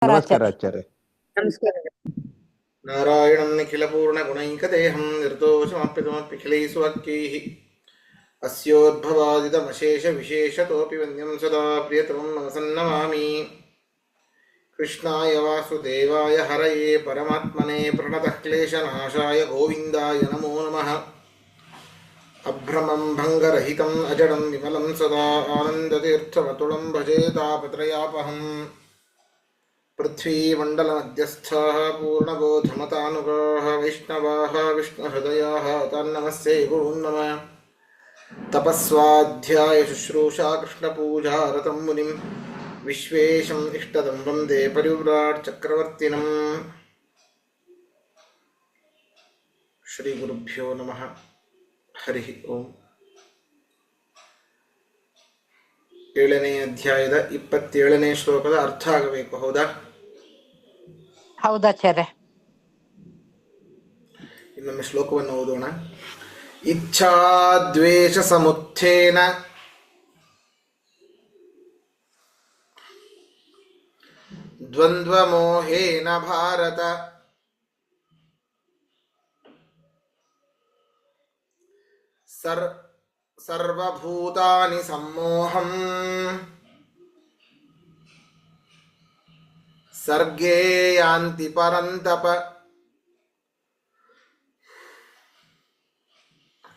ನಮಸ್ಕಾರ ಆಚಾರ್ಯ. ನಮಸ್ಕಾರ. ನಾರಾಯಣಂ ನಿಖಿಲಪೂರ್ಣಗುಣೈಕದೇಹಂ ನಿರ್ದೋಷಮಪ್ಯತಮಪ್ಯಖಿಲೈಸ್ವಾಕ್ಯೈಃ ಅಸ್ಯೋದ್ಭವಾದಿತಮಶೇಷವಿಶೇಷತೋಪಿ ವಂದ್ಯಂ ಸದಾ ಪ್ರಿಯತಮಂ ನಮಸನ್ನಮಾಮಿ. ಕೃಷ್ಣಾಯ ವಾಸುದೇವಾಯ ಹರಯೇ ಪರಮಾತ್ಮನೇ ಪ್ರಣತಃ ಕ್ಲೇಶನಾಶಾಯ ಗೋವಿಂದಾಯ ನಮೋ ನಮಃ. ಅಭ್ರಮಂ ಭಂಗರಹಿತಂ ಅಜಡಂ ವಿಮಲಂ ಸದಾ ಆನಂದತೀರ್ಥಮತುಳಂ ಭಜೇ ತಾಪತ್ರಯಾಪಹಂ. ಪೃಥ್ವೀಮಂಡಲಮಧ್ಯಸ್ಥಾಃ ಪೂರ್ಣಬೋಧಮತಾನುಗಾಃ ವೈಷ್ಣವಾಃ ವಿಷ್ಣುಹೃದಯಾಃ ತನ್ನಮಸ್ಸೇ ಗುರುನ್ ನಮಃ. ತಪಸ್ವಾಧ್ಯಾಯ ಶುಶ್ರೂಷಾ ಕೃಷ್ಣಪೂಜಾ ರತಂ ಮುನಿಂ ವಿಶ್ವೇಶಂ ಇಷ್ಟದಂ ವಂದೇ ಪರಿವ್ರಾಟ್ ಚಕ್ರವರ್ತಿನಂ. ಶ್ರೀ ಗುರುಭ್ಯೋ ನಮಃ. ಹರಿ ಓಂ. 7ನೇ ಅಧ್ಯಾಯದ 27ನೇ ಶ್ಲೋಕದ ಅರ್ಥ ಆಗಬೇಕು, ಹೌದಾ? ಹೌದಾಚಾರ್ಯ. ಇನ್ನೊಮ್ಮೆ ಶ್ಲೋಕವನ್ನು ಓದೋಣ. ಇಚ್ಛಾದ್ವೇಷ ಸಮುತ್ಥೇನ ದ್ವಂದ್ವಮೋಹೇನ ಭಾರತ ಸರ್ವಭೂತಾನಿ ಸಮ್ಮೋಹಂ ಸರ್ಗೇ ಯಾಂತಿ ಪರಂತಪ.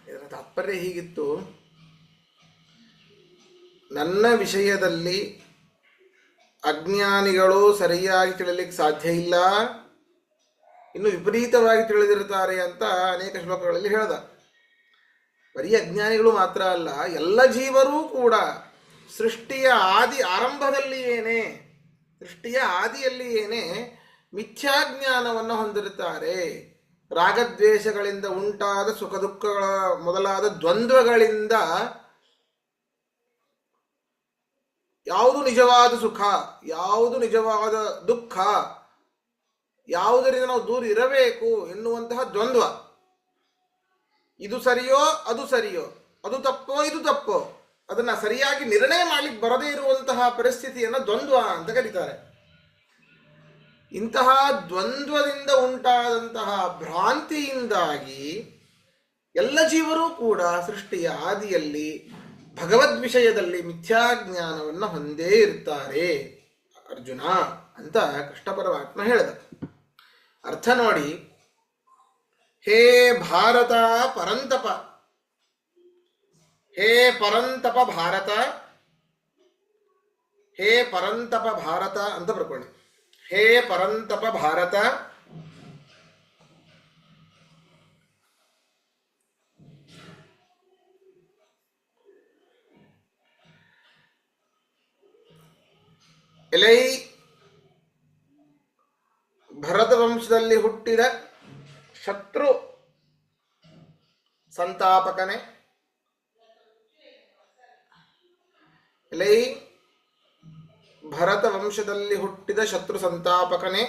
ಇದರ ತಾತ್ಪರ್ಯ ಹೀಗಿತ್ತು: ನನ್ನ ವಿಷಯದಲ್ಲಿ ಅಜ್ಞಾನಿಗಳು ಸರಿಯಾಗಿ ತಿಳಿಲಿಕ್ಕೆ ಸಾಧ್ಯ ಇಲ್ಲ, ಇನ್ನು ವಿಪರೀತವಾಗಿ ತಿಳಿದಿರುತ್ತಾರೆ ಅಂತ ಅನೇಕ ಶ್ಲೋಕಗಳಲ್ಲಿ ಹೇಳ್ದ. ಬರೀ ಅಜ್ಞಾನಿಗಳು ಮಾತ್ರ ಅಲ್ಲ, ಎಲ್ಲ ಜೀವರೂ ಕೂಡ ಸೃಷ್ಟಿಯ ಆದಿಯಲ್ಲಿಯೇನೆ ಮಿಥ್ಯಾಜ್ಞಾನವನ್ನು ಹೊಂದಿರುತ್ತಾರೆ. ರಾಗದ್ವೇಷಗಳಿಂದ ಉಂಟಾದ ಸುಖ ದುಃಖಗಳ ಮೊದಲಾದ ದ್ವಂದ್ವಗಳಿಂದ ಯಾವುದು ನಿಜವಾದ ಸುಖ, ಯಾವುದು ನಿಜವಾದ ದುಃಖ, ಯಾವುದರಿಂದ ನಾವು ದೂರ ಇರಬೇಕು ಎನ್ನುವಂತಹ ದ್ವಂದ್ವ. ಇದು ಸರಿಯೋ ಅದು ಸರಿಯೋ, ಅದು ತಪ್ಪೋ ಇದು ತಪ್ಪೋ, ಅದನ್ನ ಸರಿಯಾಗಿ ನಿರ್ಣಯ ಮಾಡ್ಲಿಕ್ಕೆ ಬರದೇ ಇರುವಂತಹ ಪರಿಸ್ಥಿತಿಯನ್ನು ದ್ವಂದ್ವ ಅಂತ ಕರೀತಾರೆ. ಇಂತಹ ದ್ವಂದ್ವದಿಂದ ಉಂಟಾದಂತಹ ಭ್ರಾಂತಿಯಿಂದಾಗಿ ಎಲ್ಲ ಜೀವರೂ ಕೂಡ ಸೃಷ್ಟಿಯ ಆದಿಯಲ್ಲಿ ಭಗವದ್ ವಿಷಯದಲ್ಲಿ ಮಿಥ್ಯಾಜ್ಞಾನವನ್ನು ಹೊಂದೇ ಇರ್ತಾರೆ ಅರ್ಜುನ ಅಂತ ಕೃಷ್ಣ ಪರಮಾತ್ಮ ಹೇಳಿದ. ಅರ್ಥ ನೋಡಿ: ಹೇ ಭಾರತ ಪರಂತಪ, ಹೇ ಪರಂತಪ ಭಾರತ, ಹೇ ಪರಂತಪ ಭಾರತ ಅಂತ ಬರ್ಕೊಳ್ಳಿ. ಹೇ ಪರಂತಪ ಭಾರತ, ಎಲೈ ಭರತ ವಂಶದಲ್ಲಿ ಹುಟ್ಟಿದ ಶತ್ರು ಸಂತಾಪಕನೇ, ಎಲೈ ಭರತ ವಂಶದಲ್ಲಿ ಹುಟ್ಟಿದ ಶತ್ರು ಸಂತಾಪಕನೇ,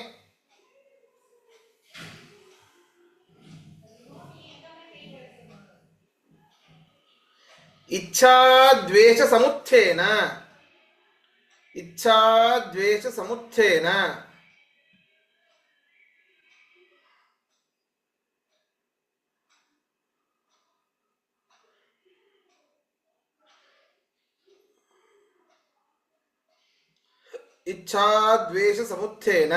ಇಚ್ಛಾದ್ವೇಷ ಸಮುತ್ಥೇನ, ಇಚ್ಛಾದ್ವೇಷ ಸಮುತ್ಥೇನ ಇಚ್ಛಾದ್ವೇಷ ಸಮುತ್ಥೇನ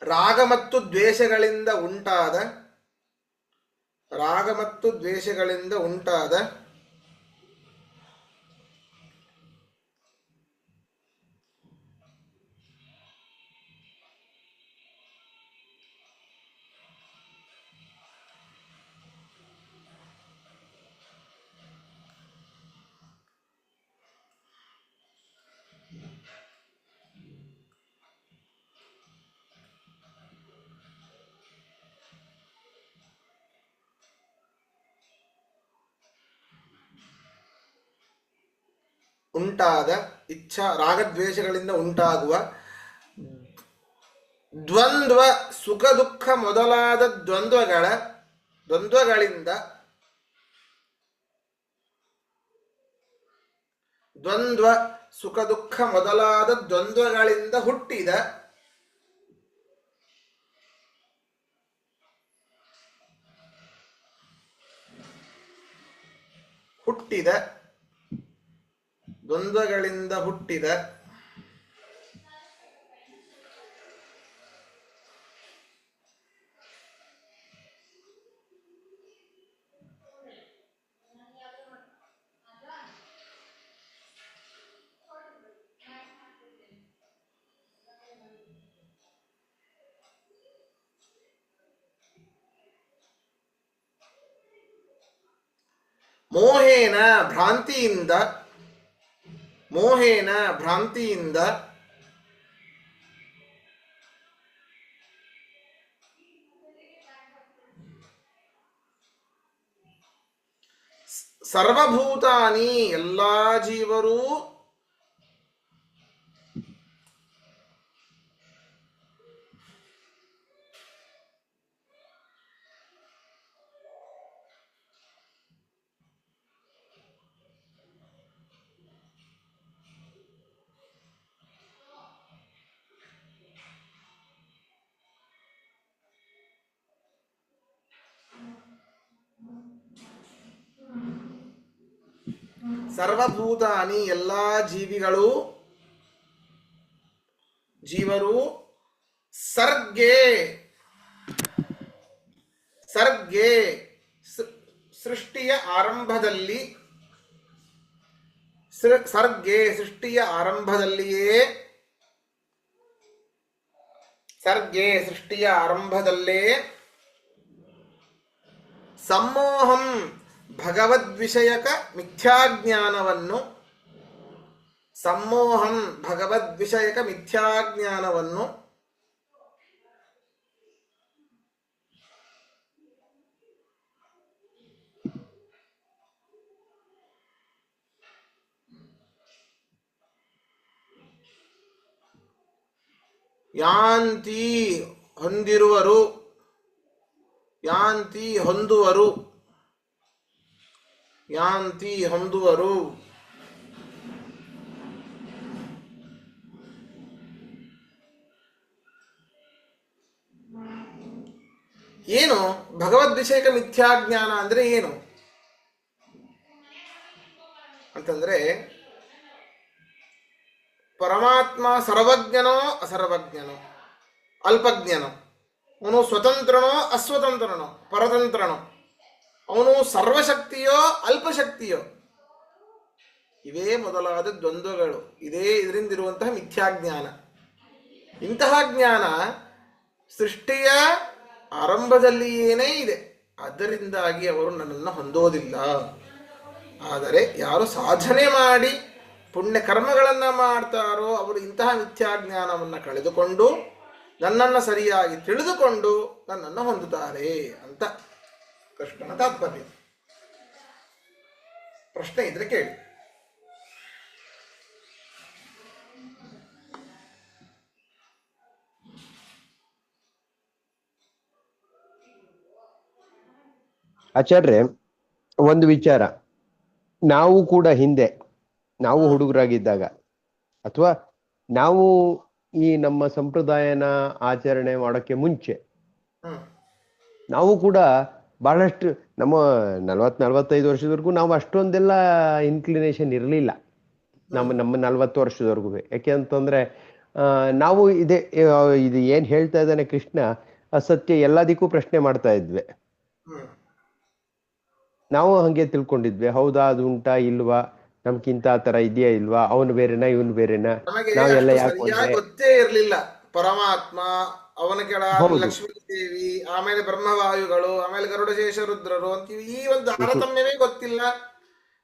ರಾಗ ಮತ್ತು ದ್ವೇಷಗಳಿಂದ ಉಂಟಾದ ರಾಗದ್ವೇಷಗಳಿಂದ ಉಂಟಾಗುವ ದ್ವಂದ್ವ, ಸುಖ ದುಃಖ ಮೊದಲಾದ ದ್ವಂದ್ವಗಳಿಂದ ದ್ವಂದ್ವ ಸುಖ ದುಃಖ ಮೊದಲಾದ ದ್ವಂದ್ವಗಳಿಂದ ಹುಟ್ಟಿದ ದ್ವಂದ್ವಗಳಿಂದ ಹುಟ್ಟಿದ ಮೋಹೇನ ಭ್ರಾಂತಿಯಿಂದ ಸರ್ವಭೂತಾನಿ ಎಲ್ಲಾ ಜೀವರು ಸರ್ವಭೂತಾನಿ ಎಲ್ಲಾ ಜೀವರು ಸರ್ಗೆ ಸೃಷ್ಟಿಯ ಆರಂಭದಲ್ಲೇ ಸಮ್ಮೋಹಂ ಭಗವದ್ವಿಷಯಕ ಮಿಥ್ಯಾಜ್ಞಾನವನ್ನು ಯಾಂತಿ ಹೊಂದುವರು ಏನು ಭಗವದ್ವಿಷಯಕ ಮಿಥ್ಯಾಜ್ಞಾನ ಅಂದ್ರೆ ಏನು ಅಂತಂದ್ರೆ ಪರಮಾತ್ಮ ಸರ್ವಜ್ಞನೋ ಅಸರ್ವಜ್ಞನೋ ಅಲ್ಪಜ್ಞನೋ, ಅವನು ಸ್ವತಂತ್ರನೋ ಅಸ್ವತಂತ್ರನೋ ಪರತಂತ್ರನೋ, ಅವನು ಸರ್ವಶಕ್ತಿಯೋ ಅಲ್ಪಶಕ್ತಿಯೋ, ಇವೇ ಮೊದಲಾದ ದ್ವಂದ್ವಗಳು, ಇದರಿಂದಿರುವಂತಹ ಮಿಥ್ಯಾಜ್ಞಾನ. ಇಂತಹ ಜ್ಞಾನ ಸೃಷ್ಟಿಯ ಆರಂಭದಲ್ಲಿಯೇನೇ ಇದೆ. ಅದರಿಂದಾಗಿ ಅವರು ನನ್ನನ್ನು ಹೊಂದೋದಿಲ್ಲ. ಆದರೆ ಯಾರು ಸಾಧನೆ ಮಾಡಿ ಪುಣ್ಯ ಕರ್ಮಗಳನ್ನು ಮಾಡ್ತಾರೋ ಅವರು ಇಂತಹ ಮಿಥ್ಯಾಜ್ಞಾನವನ್ನು ಕಳೆದುಕೊಂಡು ನನ್ನನ್ನು ಸರಿಯಾಗಿ ತಿಳಿದುಕೊಂಡು ನನ್ನನ್ನು ಹೊಂದುತ್ತಾರೆ ಅಂತ ಕೃಷ್ಣನ ತಾತ್ಪರ್ಯ. ಪ್ರಶ್ನೆ ಇದ್ರೆ ಕೇಳಿ. ಆಚಾರ್ಯ, ಒಂದು ವಿಚಾರ. ನಾವು ಕೂಡ ಹಿಂದೆ ನಾವು ಹುಡುಗರಾಗಿದ್ದಾಗ ಅಥವಾ ನಾವು ಈ ನಮ್ಮ ಸಂಪ್ರದಾಯನ ಆಚರಣೆ ಮಾಡೋಕ್ಕೆ ಮುಂಚೆ ನಾವು ಕೂಡ ಬಹಳಷ್ಟು ನಮ್ಮ 40-45 ವರ್ಷದವರೆಗೂ ನಾವು ಅಷ್ಟೊಂದೆಲ್ಲ ಇನ್ಕ್ಲಿನೇಷನ್ ಇರಲಿಲ್ಲ. ನಮ್ಮ 40 ವರ್ಷದವರೆಗೂ. ಯಾಕೆ ಅಂತಂದ್ರೆ ನಾವು ಇದು ಏನ್ ಹೇಳ್ತಾ ಇದ್ದಾನೆ ಕೃಷ್ಣ ಅಸತ್ಯ ಎಲ್ಲದಕ್ಕೂ ಪ್ರಶ್ನೆ ಮಾಡ್ತಾ ಇದ್ವಿ. ನಾವು ಹಂಗೆ ತಿಳ್ಕೊಂಡಿದ್ವಿ. ಹೌದಾ, ಅದು ಉಂಟಾ ಇಲ್ವಾ, ನಮ್ಗಿಂತ ಆ ತರ ಇದೆಯಾ ಇಲ್ವಾ, ಅವನು ಬೇರೆನಾ ಇವನು ಬೇರೆನಾ, ನಾವೆಲ್ಲ ಗೊತ್ತೇ ಇರ್ಲಿಲ್ಲ. ಪರಮಾತ್ಮ, ಅವನ ಕೆಳ ಲಕ್ಷ್ಮೀ ದೇವಿ, ಆಮೇಲೆ ಬ್ರಹ್ಮವಾಯುಗಳು, ಆಮೇಲೆ ಗರುಡಶೇಷ ರುದ್ರರು ಅಂತೀವಿ. ಈ ಒಂದು ತಾರತಮ್ಯವೇ ಗೊತ್ತಿಲ್ಲ.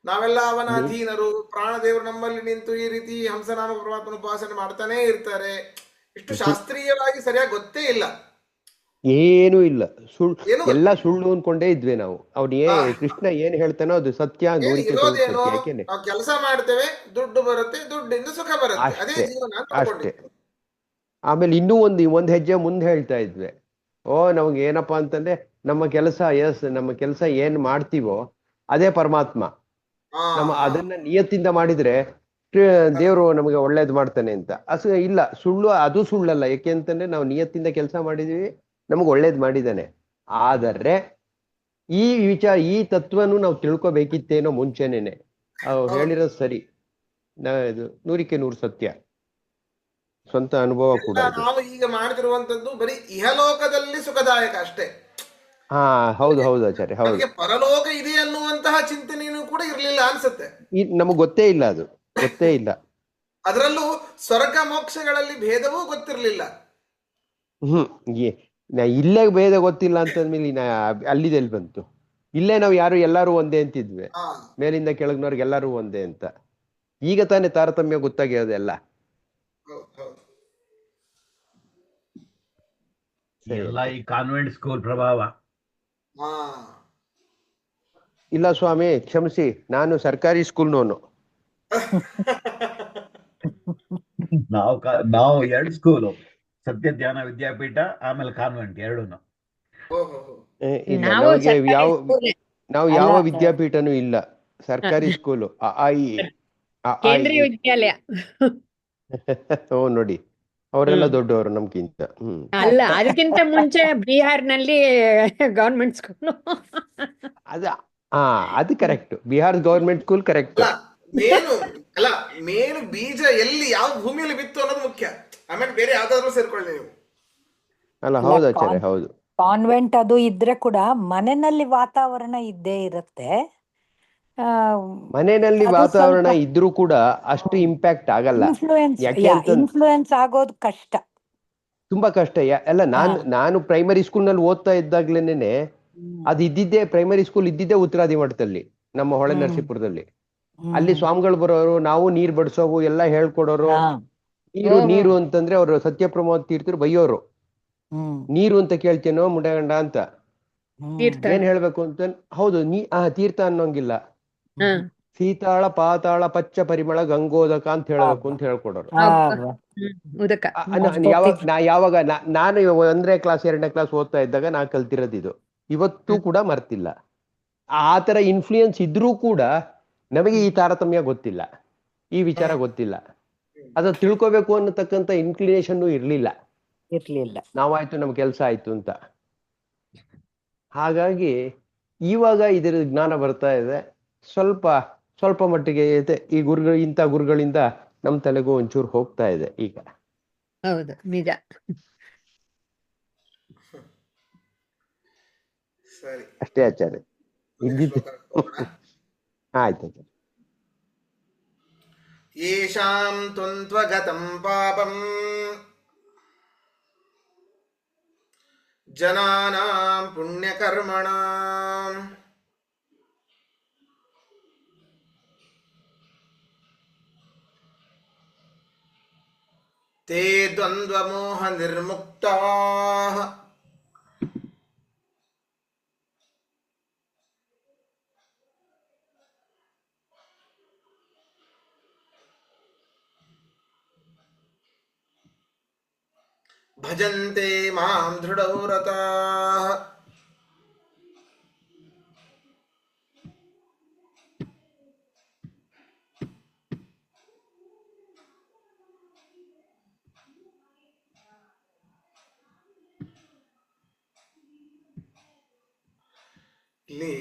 ನಾವೆಲ್ಲ ಅವನ ಅಧೀನರು. ಪ್ರಾಣದೇವರು ನಮ್ಮಲ್ಲಿ ನಿಂತು ಈ ರೀತಿ ಹಂಸನಾಮ ಪರಮಾತ್ಮನ ಉಪಾಸನೆ ಮಾಡ್ತಾನೆ ಇರ್ತಾರೆ. ಇಷ್ಟು ಶಾಸ್ತ್ರೀಯವಾಗಿ ಸರಿಯಾಗಿ ಗೊತ್ತೇ ಇಲ್ಲ. ಏನೂ ಇಲ್ಲ, ಎಲ್ಲ ಸುಳ್ಳು ಅನ್ಕೊಂಡೇ ಇದ್ವಿ ನಾವು. ಕೃಷ್ಣ ಏನ್ ಹೇಳ್ತಾನೋ ಅದು ಸತ್ಯ. ಕೆಲಸ ಮಾಡ್ತೇವೆ, ದುಡ್ಡು ಬರುತ್ತೆ, ದುಡ್ಡಿಂದ ಸುಖ ಬರುತ್ತೆ, ಅಷ್ಟೇ. ಆಮೇಲೆ ಇನ್ನೂ ಒಂದ್ ಹೆಜ್ಜೆ ಮುಂದೆ ಹೇಳ್ತಾ ಇದ್ವಿ. ನಮ್ಗೆ ಏನಪ್ಪಾ ಅಂತಂದ್ರೆ ನಮ್ಮ ಕೆಲಸ ಏನ್ ಮಾಡ್ತೀವೋ ಅದೇ ಪರಮಾತ್ಮ. ಅದನ್ನ ನಿಯತ್ತಿಂದ ಮಾಡಿದ್ರೆ ದೇವರು ನಮಗೆ ಒಳ್ಳೇದು ಮಾಡ್ತಾನೆ ಅಂತ ಇಲ್ಲ, ಸುಳ್ಳು, ಅದು ಸುಳ್ಳಲ್ಲ. ಯಾಕೆ ಅಂತಂದ್ರೆ ನಾವು ನಿಯತ್ತಿಂದ ಕೆಲಸ ಮಾಡಿದೀವಿ, ನಮಗೆ ಒಳ್ಳೇದು ಮಾಡಿದ್ದಾನೆ. ಆದರೆ ಈ ತತ್ವನು ನಾವು ತಿಳ್ಕೊಬೇಕಿತ್ತೇನೋ ಮುಂಚೆನೇನೆ. ಅವ್ರು ಹೇಳಿರೋದು ಸರಿ. ಇದು 100% ಸತ್ಯ, ಸ್ವಂತ ಅನುಭವ ಕೂಡ ಇದು. ನಾವು ಈಗ ಮಾಡ್ತಿರುವಂತದ್ದು ಬರೀ ಇಹಲೋಕದಲ್ಲಿ ಸುಖದಾಯಕ ಅಷ್ಟೇ. ಹಾ, ಹೌದು ಹೌದು ಆಚಾರ್ಯ, ಹೌದು. ನಮಗೆ ಪರಲೋಕ ಇದೆ ಅನ್ನುವಂತಹ ಚಿಂತನೆಯೂ ಕೂಡ ಇರ್ಲಿಲ್ಲ ಅನ್ಸುತ್ತೆ. ನಮಗ್ ಗೊತ್ತೇ ಇಲ್ಲ, ಅದು ಗೊತ್ತೇ ಇಲ್ಲ. ಅದರಲ್ಲೂ ಸ್ವರ್ಗ ಮೋಕ್ಷಗಳಲ್ಲಿ ಭೇದವೂ ಗೊತ್ತಿರ್ಲಿಲ್ಲ. ಇಲ್ಲೇ ಭೇದ ಗೊತ್ತಿಲ್ಲ ಅಂತಂದ್ಮೇಲೆ ಅಲ್ಲಿದೆಲ್ಲಿ ಬಂತು? ಇಲ್ಲೇ ನಾವು ಎಲ್ಲರೂ ಒಂದೇ ಅಂತಿದ್ವಿ, ಮೇಲಿಂದ ಕೆಳಗಿನವ್ರಿಗೆ ಎಲ್ಲರೂ ಒಂದೇ ಅಂತ. ಈಗ ತಾನೇ ತಾರತಮ್ಯ ಗೊತ್ತಾಗಿರೋದೆಲ್ಲ. ಎಲ್ಲ ಈ ಕಾನ್ವೆಂಟ್ ಸ್ಕೂಲ್ ಪ್ರಭಾವ. ಇಲ್ಲ ಸ್ವಾಮಿ, ಕ್ಷಮಿಸಿ, ನಾನು ಸರ್ಕಾರಿ ಸ್ಕೂಲ್ನವನು. ನಾವು 2 ಸ್ಕೂಲು, ಸತ್ಯ ಧ್ಯಾನ ವಿದ್ಯಾಪೀಠ, ಆಮೇಲೆ ಕಾನ್ವೆಂಟ್, ಎರಡೂನು. ನಾವು ಯಾವ ವಿದ್ಯಾಪೀಠನೂ ಇಲ್ಲ, ಸರ್ಕಾರಿ ಸ್ಕೂಲು. ಕೇಂದ್ರೀಯ ವಿದ್ಯಾಲಯ. ನೋಡಿ, ಅವರೆಲ್ಲ ದೊಡ್ಡವರು ನಮ್ಗಿಂತ. ಅಲ್ಲ, ಅದಕ್ಕಿಂತ ಮುಂಚೆ ಬಿಹಾರ್ನಲ್ಲಿ ಗವರ್ಮೆಂಟ್ ಸ್ಕೂಲ್. ಅದು correct, Bihar government school correct. Main ಬೀಜ ಎಲ್ಲಿ ಯಾವ ಭೂಮಿಯಲ್ಲಿ ಬಿತ್ತು ಅನ್ನೋದು ಮುಖ್ಯ. ಆಮೇಲೆ ಬೇರೆ ಯಾವ್ದಾದ್ರು ಸೇರ್ಕೊಳ್ಳಿ ನೀವು. ಅಲ್ಲ, ಹೌದು ಆಚಾರ್ಯ, ಹೌದು. ಕಾನ್ವೆಂಟ್ ಅದು ಇದ್ರೆ ಕೂಡ ಮನೆಯಲ್ಲಿ ವಾತಾವರಣ ಇದ್ದೇ ಇರುತ್ತೆ. ಮನೆಯಲ್ಲಿ ವಾತಾವರಣ ಇದ್ರೂ ಕೂಡ ಅಷ್ಟು ಇಂಪ್ಯಾಕ್ಟ್ ಆಗಲ್ಲ. ಇನ್ಫ್ಲೂಯೆನ್ಸ್ ಆಗೋದು ಕಷ್ಟ, ತುಂಬಾ ಕಷ್ಟ. ನಾನು ಪ್ರೈಮರಿ ಸ್ಕೂಲ್ ನಲ್ಲಿ ಓದ್ತಾ ಇದ್ದಾಗ್ಲೇನೆ ಅದು ಇದ್ದಿದ್ದೆ, ಪ್ರೈಮರಿ ಸ್ಕೂಲ್ ಇದ್ದಿದ್ದೆ ಉತ್ತರಾದಿ ಮಠದಲ್ಲಿ, ನಮ್ಮ ಹೊಳೆ ನರಸೀಪುರದಲ್ಲಿ. ಅಲ್ಲಿ ಸ್ವಾಮಿಗಳು ಬರೋರು, ನಾವು ನೀರ್ ಬಡಿಸೋವು ಎಲ್ಲ ಹೇಳ್ಕೊಡೋರು. ನೀರು ಅಂತಂದ್ರೆ ಅವರು ಸತ್ಯಪ್ರಮೋದ್ ತೀರ್ಥರು ಬೈಯೋರು. ನೀರು ಅಂತ ಕೇಳ್ತೇನೋ ಮುಂಡಗಂಡ ಅಂತ, ಏನ್ ಹೇಳ್ಬೇಕು ಅಂತ. ಹೌದು, ತೀರ್ಥ ಅನ್ನೋಂಗಿಲ್ಲ, ಸೀತಾಳ ಪಾತಾಳ ಪಚ್ಚ ಪರಿಮಳ ಗಂಗೋದಕ ಅಂತ ಹೇಳ್ಬೇಕು ಅಂತ ಹೇಳ್ಕೊಡೋರು. ಯಾವಾಗ ನಾನು 1ನೇ ಕ್ಲಾಸ್ 2ನೇ ಕ್ಲಾಸ್ ಓದ್ತಾ ಇದ್ದಾಗ ನಾ ಕಲ್ತಿರೋದು ಇದು. ಇವತ್ತು ಕೂಡ ಮರ್ತಿಲ್ಲ. ಆತರ ಇನ್ಫ್ಲೂಯೆನ್ಸ್ ಇದ್ರೂ ಕೂಡ ನಮಗೆ ಈ ತಾರತಮ್ಯ ಗೊತ್ತಿಲ್ಲ, ಈ ವಿಚಾರ ಗೊತ್ತಿಲ್ಲ. ಅದ ತಿಳ್ಕೊಬೇಕು ಅನ್ನತಕ್ಕಂಥ ಇನ್ಕ್ಲಿನೇಷನ್ ಇರ್ಲಿಲ್ಲ. ನಾವಾಯ್ತು, ನಮ್ ಕೆಲ್ಸ ಆಯ್ತು ಅಂತ. ಹಾಗಾಗಿ ಇವಾಗ ಇದರ ಜ್ಞಾನ ಬರ್ತಾ ಇದೆ. ಸ್ವಲ್ಪ ಮಟ್ಟಿಗೆ ಈ ಇಂಥ ಗುರುಗಳಿಂದ ನಮ್ ತಲೆಗೂ ಒಂಚೂರು ಹೋಗ್ತಾ ಇದೆ ಈಗ. ಹೌದು, ನಿಜ. ಅಷ್ಟೇ ಆಚಾರ್ಯ, ಇದ್ದಿದ್ದು. ಆಯ್ತು. ಯೇಷಾಂ ತ್ವಂತ್ವಗತಂ ಪಾಪಂ ಜನಾನಾಂ ಪುಣ್ಯಕರ್ಮಣಾಂ ತೇ ದ್ವಂದ್ವಮೋಹ ನಿರ್ಮುಕ್ತಾಃ ಭಜಂತೆ ಮಾಂ ದೃಢವ್ರತಾಃ. ಇಲ್ಲಿ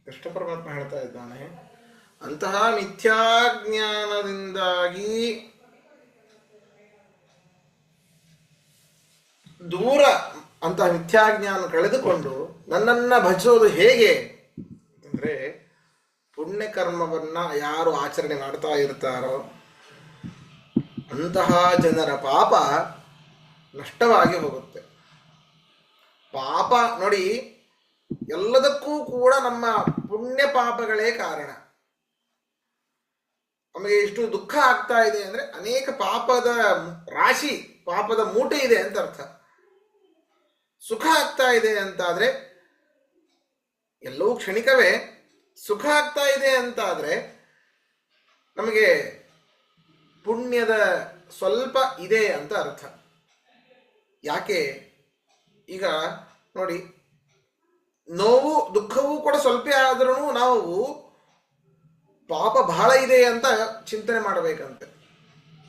ಕೃಷ್ಣ ಪರಮಾತ್ಮ ಹೇಳ್ತಾ ಇದ್ದಾನೆ, ಅಂತಹ ಮಿಥ್ಯಾಜ್ಞಾನದಿಂದಾಗಿ ದೂರ ಅಂತಹ ಮಿಥ್ಯಾಜ್ಞಾನ ಕಳೆದುಕೊಂಡು ನನ್ನನ್ನ ಭಜಿಸೋದು ಹೇಗೆ ಅಂದ್ರೆ, ಪುಣ್ಯಕರ್ಮವನ್ನ ಯಾರು ಆಚರಣೆ ಮಾಡ್ತಾ ಇರ್ತಾರೋ ಅಂತಹ ಜನರ ಪಾಪ ನಷ್ಟವಾಗಿ ಹೋಗುತ್ತೆ. ಪಾಪ ನೋಡಿ, ಎಲ್ಲದಕ್ಕೂ ಕೂಡ ನಮ್ಮ ಪುಣ್ಯ ಪಾಪಗಳೇ ಕಾರಣ. ನಮಗೆ ಇಷ್ಟು ದುಃಖ ಆಗ್ತಾ ಇದೆ ಅಂದ್ರೆ ಅನೇಕ ಪಾಪದ ರಾಶಿ, ಪಾಪದ ಮೂಟೆ ಇದೆ ಅಂತ ಅರ್ಥ. ಸುಖ ಆಗ್ತಾ ಇದೆ ಅಂತಾದ್ರೆ ಎಲ್ಲವೂ ಕ್ಷಣಿಕವೇ. ಸುಖ ಆಗ್ತಾ ಇದೆ ಅಂತಾದ್ರೆ ನಮಗೆ ಪುಣ್ಯದ ಸ್ವಲ್ಪ ಇದೆ ಅಂತ ಅರ್ಥ. ಯಾಕೆ? ಈಗ ನೋಡಿ, ನೋವು ದುಃಖವೂ ಕೂಡ ಸ್ವಲ್ಪ ಆದ್ರೂ ನಾವು ಪಾಪ ಬಹಳ ಇದೆ ಅಂತ ಚಿಂತನೆ ಮಾಡಬೇಕಂತೆ.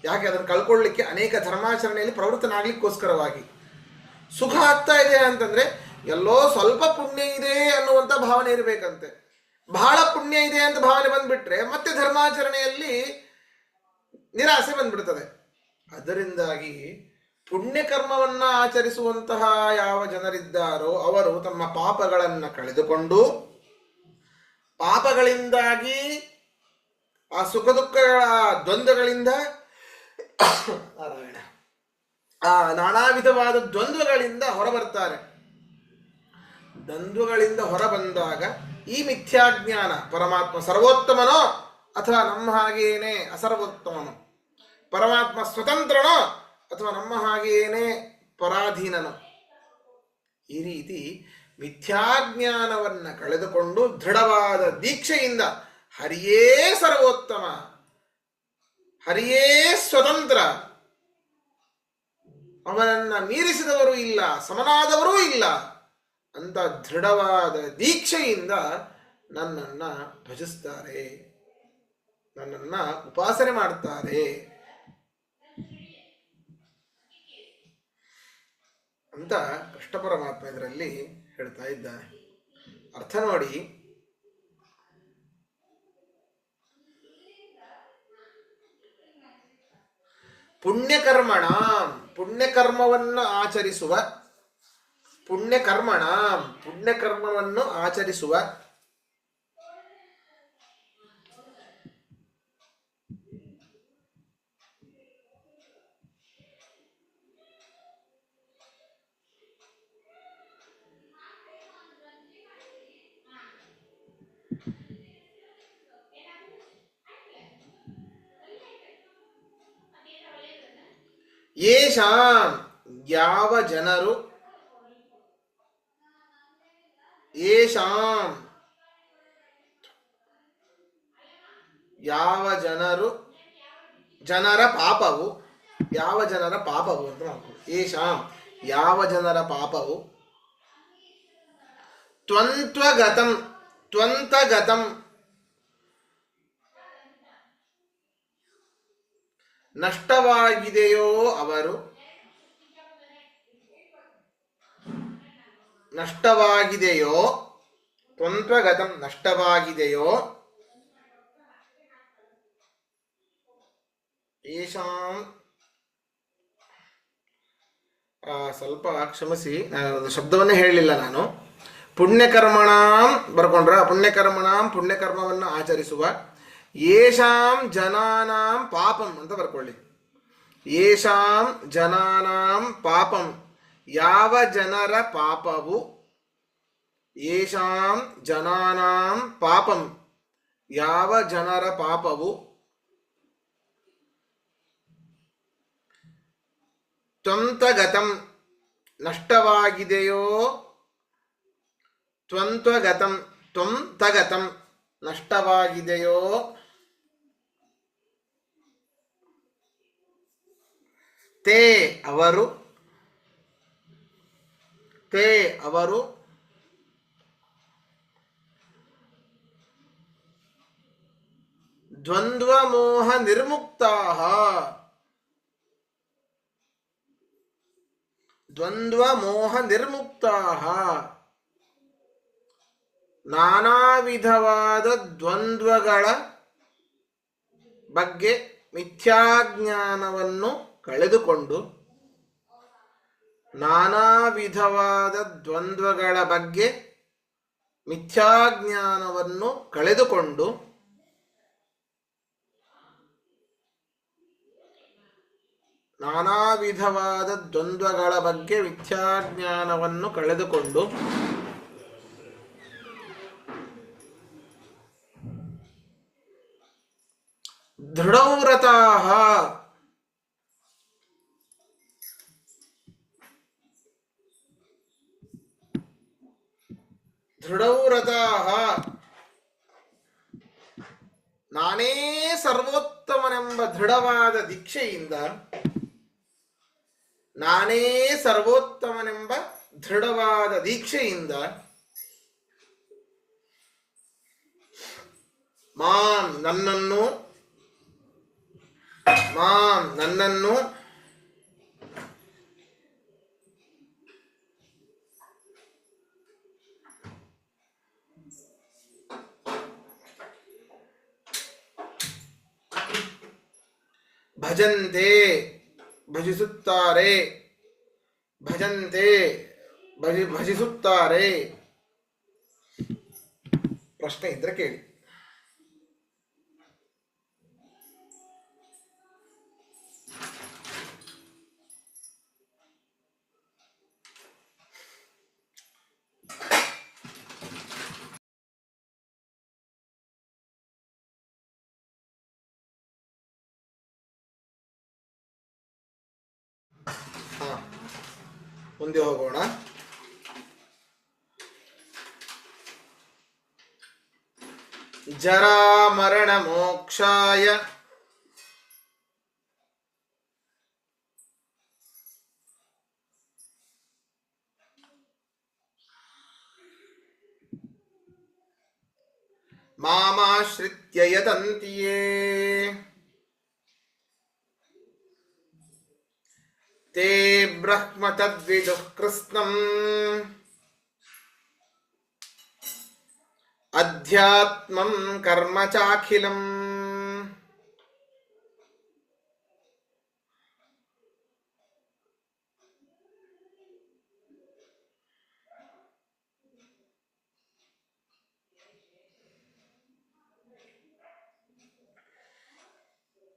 ಯಾಕೆ? ಅದನ್ನು ಕಳ್ಕೊಳ್ಳಿಕ್ಕೆ ಅನೇಕ ಧರ್ಮಾಚರಣೆಯಲ್ಲಿ ಪ್ರವೃತ್ತನಾಗ್ಲಿಕ್ಕೋಸ್ಕರವಾಗಿ. ಸುಖ ಆಗ್ತಾ ಇದೆ ಅಂತಂದ್ರೆ ಎಲ್ಲೋ ಸ್ವಲ್ಪ ಪುಣ್ಯ ಇದೆ ಅನ್ನುವಂಥ ಭಾವನೆ ಇರಬೇಕಂತೆ. ಬಹಳ ಪುಣ್ಯ ಇದೆ ಅಂತ ಭಾವನೆ ಬಂದ್ಬಿಟ್ರೆ ಮತ್ತೆ ಧರ್ಮಾಚರಣೆಯಲ್ಲಿ ನಿರಾಸೆ ಬಂದ್ಬಿಡ್ತದೆ. ಅದರಿಂದಾಗಿ ಪುಣ್ಯಕರ್ಮವನ್ನ ಆಚರಿಸುವಂತಹ ಯಾವ ಜನರಿದ್ದಾರೋ ಅವರು ತಮ್ಮ ಪಾಪಗಳನ್ನು ಕಳೆದುಕೊಂಡು, ಪಾಪಗಳಿಂದಾಗಿ ಆ ಸುಖ ದುಃಖಗಳ ದ್ವಂದ್ವಗಳಿಂದ ನಾರಾಯಣ ಆ ನಾನಾ ವಿಧವಾದ ದ್ವಂದ್ವಗಳಿಂದ ಹೊರಬರ್ತಾರೆ. ದ್ವಂದ್ವಗಳಿಂದ ಹೊರಬಂದಾಗ ಈ ಮಿಥ್ಯಾಜ್ಞಾನ, ಪರಮಾತ್ಮ ಸರ್ವೋತ್ತಮನೋ ಅಥವಾ ನಮ್ಮ ಹಾಗೇನೆ ಅಸರ್ವೋತ್ತಮನೋ, ಪರಮಾತ್ಮ ಸ್ವತಂತ್ರನೋ ಅಥವಾ ನಮ್ಮ ಹಾಗೇನೆ ಪರಾಧೀನನೋ, ಈ ರೀತಿ ಮಿಥ್ಯಾಜ್ಞಾನವನ್ನು ಕಳೆದುಕೊಂಡು ದೃಢವಾದ ದೀಕ್ಷೆಯಿಂದ ಹರಿಯೇ ಸರ್ವೋತ್ತಮ, ಹರಿಯೇ ಸ್ವತಂತ್ರ, ಅವನನ್ನ ಮೀರಿಸಿದವರು ಇಲ್ಲ, ಸಮನಾದವರೂ ಇಲ್ಲ ಅಂತ ದೃಢವಾದ ದೀಕ್ಷೆಯಿಂದ ನನ್ನನ್ನ ಭಜಿಸ್ತಾರೆ, ನನ್ನನ್ನ ಉಪಾಸನೆ ಮಾಡ್ತಾರೆ ಅಂತ ಕೃಷ್ಣ ಪರಮಾತ್ಮ ಇದರಲ್ಲಿ ಹೇಳ್ತಾ ಇದ್ದಾನೆ. ಅರ್ಥ ನೋಡಿ. ಪುಣ್ಯಕರ್ಮಣ, ಪುಣ್ಯಕರ್ಮವನ್ನು ಆಚರಿಸುವ, ಪುಣ್ಯಕರ್ಮವನ್ನು ಆಚರಿಸುವ ಯೇಷಾಂ ಯಾವ ಜನರು, ಯೇಷಾಂ ಯಾವ ಜನರು, ಜನರ ಪಾಪವು, ಯಾವ ಜನರ ಪಾಪವು ಅಂತ ಮಾಡ್ಕೊಳ್ಳಿ. ಯೇಷಾಂ ಯಾವ ಜನರ ಪಾಪವು ತ್ವಂತ್ವಗತಂ, ತ್ವಂತಗತಂ ನಷ್ಟವಾಗಿದೆಯೋ ಅವರು, ನಷ್ಟವಾಗಿದೆಯೋ, ತ್ವಂತ್ವಗತಂ ನಷ್ಟವಾಗಿದೆಯೋ, ಏಷಾಂ ಸ್ವಲ್ಪ ಕ್ಷಮಿಸಿ, ಶಬ್ದವನ್ನೇ ಹೇಳಲಿಲ್ಲ ನಾನು. ಪುಣ್ಯಕರ್ಮಣಾಂ ಬರ್ಕೊಂಡ್ರ, ಪುಣ್ಯಕರ್ಮಣಾಂ ಪುಣ್ಯಕರ್ಮವನ್ನು ಆಚರಿಸುವ, ಯೇಷಾಂ ಜನಾನಾಂ ಪಾಪಂ ಅಂತ ಬರ್ಕೊಳ್ಳಿ. ಯೇಷಾಂ ಜನಾನಾಂ ಪಾಪಂ ಯಾವ ಜನರ ಪಾಪವು, ಯೇಷಾಂ ಜನಾನಾಂ ಪಾಪಂ ಯಾವ ಜನರ ಪಾಪವು ತ್ವಂತಗತಂ ನಷ್ಟವಾಗಿದೆಯೋ, ತ್ವಂತ್ವಗತಂ ತ್ವಂತಗತಂ ನಷ್ಟವಾಗಿದೆಯೋ, ತೇ ಅವರು, ತೇ ಅವರು ದ್ವಂದ್ವಮೋಹ ನಿರ್ಮುಕ್ತಾಃ, ದ್ವಂದ್ವಮೋಹ ನಿರ್ಮುಕ್ತಾಃ ನಾನಾ ವಿಧವಾದ ದ್ವಂದ್ವಗಳ ಬಗ್ಗೆ ಮಿಥ್ಯಾಜ್ಞಾನವನ್ನು ಕಳೆದುಕೊಂಡು, ನಾನಾ ವಿಧವಾದ ದ್ವಂದ್ವಗಳ ಬಗ್ಗೆ ಮಿಥ್ಯಾಜ್ಞಾನವನ್ನು ಕಳೆದುಕೊಂಡು, ನಾನಾ ವಿಧವಾದ ದ್ವಂದ್ವಗಳ ಬಗ್ಗೆ ಮಿಥ್ಯಾಜ್ಞಾನವನ್ನು ಕಳೆದುಕೊಂಡು ದೃಢವ್ರತಾಃ ದೃಢವ್ರತಾಃ ನಾನೇ ಸರ್ವೋತ್ತಮನೆಂಬ ದೃಢವಾದ ದೀಕ್ಷೆಯಿಂದ, ನಾನೇ ಸರ್ವೋತ್ತಮನೆಂಬ ದೃಢವಾದ ದೀಕ್ಷೆಯಿಂದ ಮಾಂ ನನ್ನನ್ನು, ಮಾಂ ನನ್ನನ್ನು, ಭಜಂತೆ ಭಜಿಸುತ್ತಾರೆ, ಭಜಂತೆ ಭಜಿಸುತ್ತಾರೆ. ಪ್ರಶ್ನೆ ಇದ್ರೆ ಕೇಳಿ. ಮುಂದೆ ಹೋಗೋಣ. ಜರಾ ಮರಣ ಮೋಕ್ಷಾಯ ಮಾಮಾಶ್ರಿತ್ಯ ಯತಂತಿ ಯೇ ತೇ ಬ್ರಹ್ಮ ತದ್ವಿದುಃ ಕೃತ್ಸ್ನಂ ಅಧ್ಯಾತ್ಮಂ ಕರ್ಮ ಚಾಖಿಲಂ.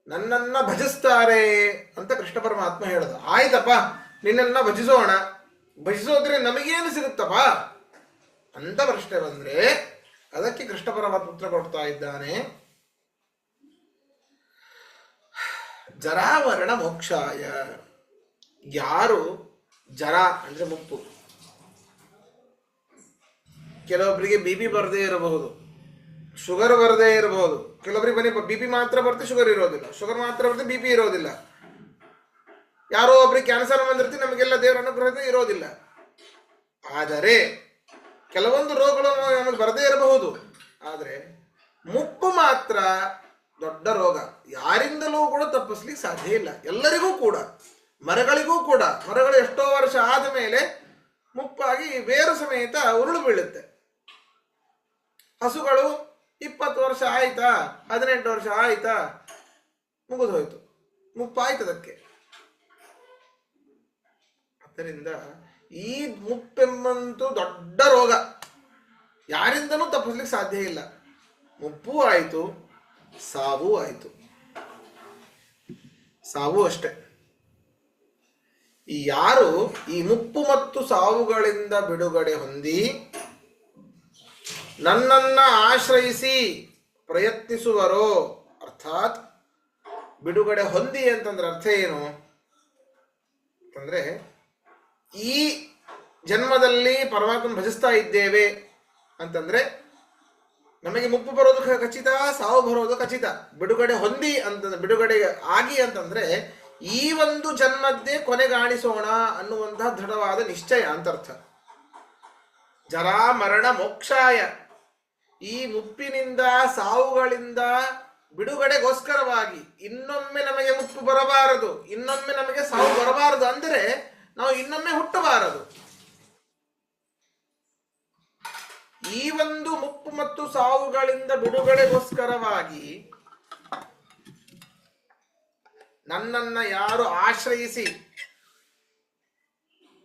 ನನ್ನನ್ನ ಭಜಿಸ್ತಾರೆ ಅಂತ ಕೃಷ್ಣ ಪರಮಾತ್ಮ ಹೇಳ್ದ. ಆಯ್ತಪ್ಪ, ನಿನ್ನನ್ನ ಭಜಿಸೋಣ. ಭಜಿಸೋದ್ರೆ ನಮಗೇನು ಸಿಗುತ್ತಪ್ಪ ಅಂತ ಪ್ರಶ್ನೆ ಬಂದ್ರೆ ಅದಕ್ಕೆ ಕೃಷ್ಣ ಪರಮಾತ್ಮ ಉತ್ತರ ಕೊಡ್ತಾ ಇದ್ದಾನೆ. ಜರಾವರಣ ಮೋಕ್ಷಾಯ. ಯಾರು ಜರ ಅಂದ್ರೆ ಮುಪ್ಪು. ಕೆಲವೊಬ್ಬರಿಗೆ ಬಿಪಿ ಬರದೇ ಇರಬಹುದು, ಶುಗರ್ ಬರದೇ ಇರಬಹುದು. ಕೆಲವೊಬ್ಬರಿಗೆ ಬರೀ ಬಿಪಿ ಮಾತ್ರ ಬರುತ್ತೆ, ಶುಗರ್ ಇರೋದಿಲ್ಲ. ಶುಗರ್ ಮಾತ್ರ ಬರುತ್ತೆ, ಬಿಪಿ ಇರೋದಿಲ್ಲ. ಯಾರೋ ಒಬ್ರಿಗೆ ಕ್ಯಾನ್ಸರ್ ಬಂದಿರ್ತೀವಿ, ನಮಗೆಲ್ಲ ದೇವರ ಅನುಗ್ರಹ ಇರೋದಿಲ್ಲ. ಆದರೆ ಕೆಲವೊಂದು ರೋಗಗಳು ನಮಗೆ ಬರದೇ ಇರಬಹುದು. ಆದರೆ ಮುಪ್ಪು ಮಾತ್ರ ದೊಡ್ಡ ರೋಗ. ಯಾರಿಂದಲೂ ಕೂಡ ತಪ್ಪಿಸ್ಲಿಕ್ಕೆ ಸಾಧ್ಯ ಇಲ್ಲ. ಎಲ್ಲರಿಗೂ ಕೂಡ, ಮರಗಳಿಗೂ ಕೂಡ. ಮರಗಳು ಎಷ್ಟೋ ವರ್ಷ ಆದ ಮೇಲೆ ಮುಪ್ಪಾಗಿ ಬೇರು ಸಮೇತ ಉರುಳು ಬೀಳುತ್ತೆ. ಹಸುಗಳು 20 ವರ್ಷ ಆಯ್ತಾ, 18 ವರ್ಷ ಆಯ್ತಾ, ಮುಗಿದು ಹೋಯ್ತು, ಮುಪ್ಪಾಯ್ತು ಅದಕ್ಕೆ. ಆದ್ದರಿಂದ ಈ ಮುಪ್ಪೆಂಬಂತೂ ದೊಡ್ಡ ರೋಗ, ಯಾರಿಂದನೂ ತಪ್ಪಿಸ್ಲಿಕ್ಕೆ ಸಾಧ್ಯ ಇಲ್ಲ. ಮುಪ್ಪು ಆಯ್ತು, ಸಾವು ಆಯ್ತು. ಸಾವು ಅಷ್ಟೆ. ಈ ಯಾರು ಈ ಮುಪ್ಪು ಮತ್ತು ಸಾವುಗಳಿಂದ ಬಿಡುಗಡೆ ಹೊಂದಿ ನನ್ನನ್ನ ಆಶ್ರಯಿಸಿ ಪ್ರಯತ್ನಿಸುವರೋ, ಅರ್ಥಾತ್ ಬಿಡುಗಡೆ ಹೊಂದಿ ಅಂತಂದ್ರೆ ಅರ್ಥ ಏನು ಅಂತಂದ್ರೆ, ಈ ಜನ್ಮದಲ್ಲಿ ಪರಮಾತ್ಮನ ಭಜಿಸ್ತಾ ಇದ್ದೇವೆ ಅಂತಂದ್ರೆ ನಮಗೆ ಮುಪ್ಪು ಬರೋದು ಖಚಿತ, ಸಾವು ಬರೋದು ಖಚಿತ. ಬಿಡುಗಡೆ ಹೊಂದಿ ಅಂತಂದ್ರೆ, ಬಿಡುಗಡೆ ಆಗಿ ಅಂತಂದ್ರೆ ಈ ಒಂದು ಜನ್ಮದ್ದೇ ಕೊನೆಗಾಣಿಸೋಣ ಅನ್ನುವಂತಹ ದೃಢವಾದ ನಿಶ್ಚಯ ಅಂತರ್ಥ. ಜರಾ ಮರಣ ಮೋಕ್ಷಾಯ. ಈ ಮುಪ್ಪಿನಿಂದ, ಸಾವುಗಳಿಂದ ಬಿಡುಗಡೆಗೋಸ್ಕರವಾಗಿ ಇನ್ನೊಮ್ಮೆ ನಮಗೆ ಮುಪ್ಪು ಬರಬಾರದು, ಇನ್ನೊಮ್ಮೆ ನಮಗೆ ಸಾವು ಬರಬಾರದು. ಅಂದರೆ ನಾವು ಇನ್ನೊಮ್ಮೆ ಹುಟ್ಟಬಾರದು. ಈ ಒಂದು ಮುಪ್ಪು ಮತ್ತು ಸಾವುಗಳಿಂದ ಬಿಡುಗಡೆಗೋಸ್ಕರವಾಗಿ ನನ್ನನ್ನ ಯಾರು ಆಶ್ರಯಿಸಿ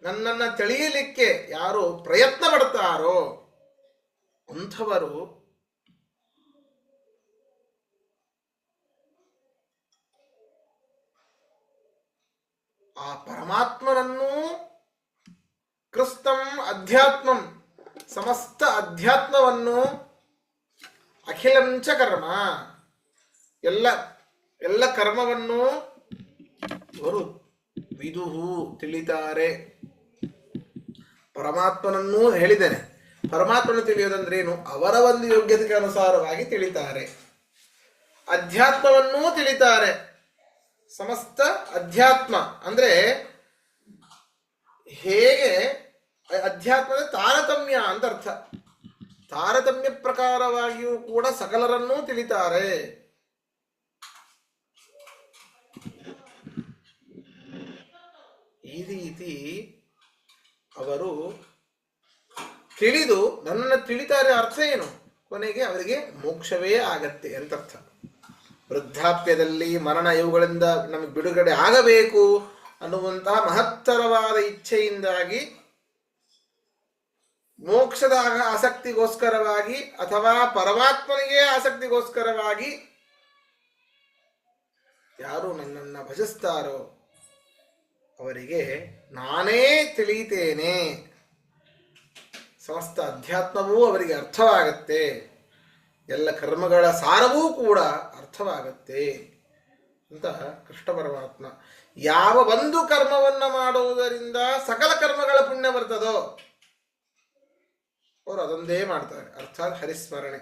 ನನ್ನನ್ನ ತಿಳಿಯಲಿಕ್ಕೆ ಯಾರು ಪ್ರಯತ್ನ ಪಡ್ತಾರೋ ಅಂಥವರು ಆ ಪರಮಾತ್ಮನನ್ನು ಕೃಸ್ತಂ ಅಧ್ಯಾತ್ಮಂ, ಸಮಸ್ತ ಅಧ್ಯಾತ್ಮವನ್ನು, ಅಖಿಲಂಚ ಕರ್ಮ, ಎಲ್ಲ ಕರ್ಮವನ್ನು ಅವರು ವಿದುಹು ತಿಳಿತಾರೆ. ಪರಮಾತ್ಮನನ್ನು ಹೇಳಿದ್ದೇನೆ. ಪರಮಾತ್ಮನ ತಿಳಿಯೋದಂದ್ರೆ ಏನು? ಅವರ ಒಂದು ಯೋಗ್ಯತೆಗೆ ಅನುಸಾರವಾಗಿ ತಿಳಿತಾರೆ. ಅಧ್ಯಾತ್ಮವನ್ನೂ ತಿಳಿತಾರೆ. ಸಮಸ್ತ ಅಧ್ಯಾತ್ಮ ಅಂದ್ರೆ ಹೇಗೆ ಅಧ್ಯಾತ್ಮದ ತಾರತಮ್ಯ ಅಂತ ಅರ್ಥ. ತಾರತಮ್ಯ ಪ್ರಕಾರವಾಗಿಯೂ ಕೂಡ ಸಕಲರನ್ನೂ ತಿಳಿತಾರೆ. ಈ ರೀತಿ ಅವರು ತಿಳಿದು ನನ್ನನ್ನು ತಿಳಿತಾರೆ. ಅರ್ಥ ಏನು? ಕೊನೆಗೆ ಅವರಿಗೆ ಮೋಕ್ಷವೇ ಆಗತ್ತೆ ಅಂತ ಅರ್ಥ. ವೃದ್ಧಾಪ್ಯದಲ್ಲಿ ಮರಣ ಇವುಗಳಿಂದ ನಮಗೆ ಬಿಡುಗಡೆ ಆಗಬೇಕು ಅನ್ನುವಂತಹ ಮಹತ್ತರವಾದ ಇಚ್ಛೆಯಿಂದಾಗಿ ಮೋಕ್ಷದ ಆಸಕ್ತಿಗೋಸ್ಕರವಾಗಿ ಅಥವಾ ಪರಮಾತ್ಮನಿಗೆ ಆಸಕ್ತಿಗೋಸ್ಕರವಾಗಿ ಯಾರು ನನ್ನನ್ನು ಭಜಿಸ್ತಾರೋ ಅವರಿಗೆ ನಾನೇ ತಿಳಿತೇನೆ, ಸಮಸ್ತ ಅಧ್ಯಾತ್ಮವೂ ಅವರಿಗೆ ಅರ್ಥವಾಗತ್ತೆ, ಎಲ್ಲ ಕರ್ಮಗಳ ಸಾರವೂ ಕೂಡ ಅರ್ಥವಾಗತ್ತೆ ಅಂತ ಕೃಷ್ಣ ಪರಮಾತ್ಮ. ಯಾವ ಒಂದು ಕರ್ಮವನ್ನು ಮಾಡುವುದರಿಂದ ಸಕಲ ಕರ್ಮಗಳ ಪುಣ್ಯ ಬರ್ತದೋ ಅವರು ಅದೊಂದೇ ಮಾಡ್ತಾರೆ. ಅರ್ಥಾತ್ ಹರಿಸ್ಮರಣೆ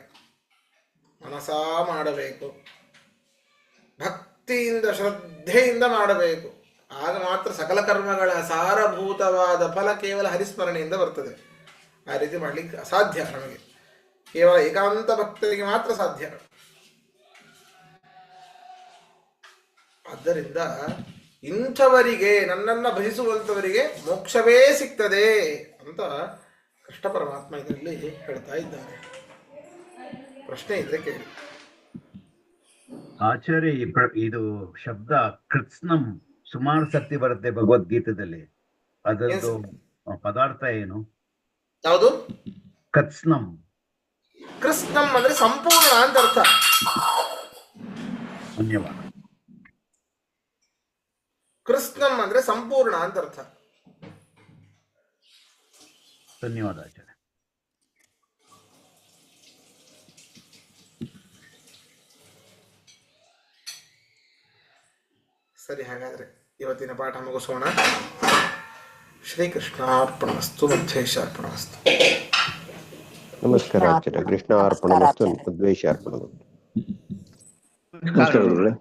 ಮನಸಾ ಮಾಡಬೇಕು, ಭಕ್ತಿಯಿಂದ ಶ್ರದ್ಧೆಯಿಂದ ಮಾಡಬೇಕು. ಆಗ ಮಾತ್ರ ಸಕಲ ಕರ್ಮಗಳ ಸಾರಭೂತವಾದ ಫಲ ಕೇವಲ ಹರಿಸ್ಮರಣೆಯಿಂದ ಬರ್ತದೆ. ಆ ರೀತಿ ಮಾಡಲಿಕ್ಕೆ ಅಸಾಧ್ಯ, ನಮಗೆ ಕೇವಲ ಏಕಾಂತ ಭಕ್ತರಿಗೆ ಮಾತ್ರ ಸಾಧ್ಯ. ಆದ್ದರಿಂದ ಇಂಥವರಿಗೆ, ನನ್ನನ್ನು ಭಜಿಸುವಂಥವರಿಗೆ ಮೋಕ್ಷವೇ ಸಿಗ್ತದೆ ಅಂತ ಕೃಷ್ಣ ಪರಮಾತ್ಮ ಇದರಲ್ಲಿ ಹೇಳ್ತಾ ಇದ್ದಾರೆ. ಪ್ರಶ್ನೆ ಇದ್ರೆ ಕೇಳಿ. ಆಚಾರ್ಯ, ಇದು ಶಬ್ದ ಕೃತ್ಸ್ನಂ ಸುಮಾರು ಸರ್ತಿ ಬರುತ್ತೆ ಭಗವದ್ಗೀತೆಯಲ್ಲಿ. ಅದರದ್ದು ಪದಾರ್ಥ ಏನು? ಯಾವುದು? ಕೃತ್ಸ್ನಂ. ಕೃಷ್ಣಂ ಅಂದ್ರೆ ಸಂಪೂರ್ಣ ಅಂತ ಅರ್ಥ. ಧನ್ಯವಾದ. ಕೃಷ್ಣಂ ಅಂದ್ರೆ ಸಂಪೂರ್ಣ ಅಂತ ಅರ್ಥ. ಧನ್ಯವಾದ ಆಚಾರ್ಯ. ಸರಿ, ಹಾಗಾದ್ರೆ ಇವತ್ತಿನ ಪಾಠ ಮುಗಿಸೋಣ. ಶ್ರೀಕೃಷ್ಣಾರ್ಪಣಮಸ್ತು, ಮಧ್ವೇಶಾರ್ಪಣಮಸ್ತು. ನಮಸ್ಕಾರ ಆಚಾರ್ಯ. ಕೃಷ್ಣ ಅರ್ಪಣಮಸ್ತು, ಮಧ್ವೇಶ ಅರ್ಪಣಮಸ್ತು. ನಮಸ್ಕಾರ ಗುರುಗಳೇ.